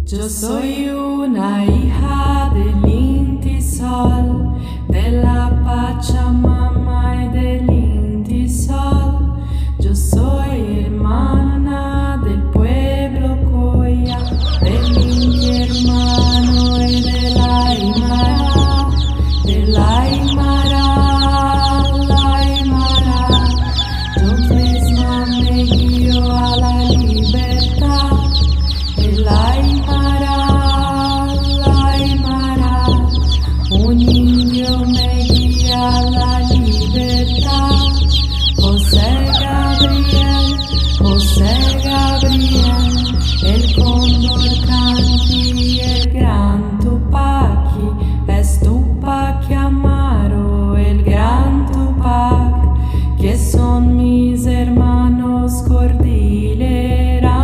Yo soy una hija del Inti Sol, de la Pachamama y del Inti Sol. Yo soy hermana del pueblo Coya, del Inti hermano y de la Aymara, de la Aymara, la Aymara. Yo misma me guío a la libertad. El Aymara, un indio me guía a la libertad. José Gabriel, el cóndor canqui, el gran Tupaki, es Tupac Amaro, el gran Tupac, que son mis hermanos cordilleranos.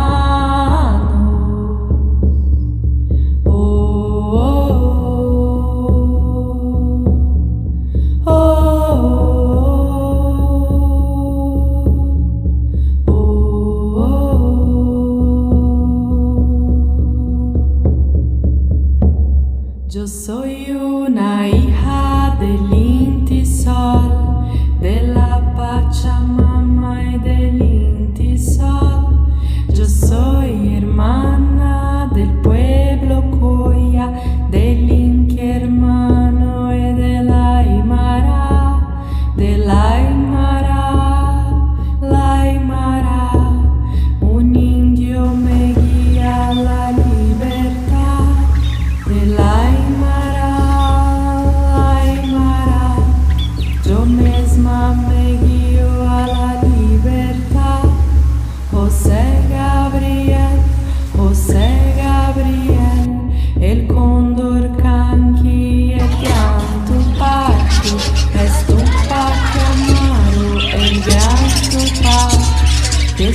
Yo soy una hija del Inti Sol, de la Pachamama y del Inti Sol. Yo soy hermana del pueblo Coya, del Inti hermano y de la Aymara, de la Aymara, la Aymara. Un indio me guía a la libertad, de la yo misma me guío a la libertad. José Gabriel, el cóndor canqui, el gran Tupac, es Tupac Amaro, el gran Tupac, que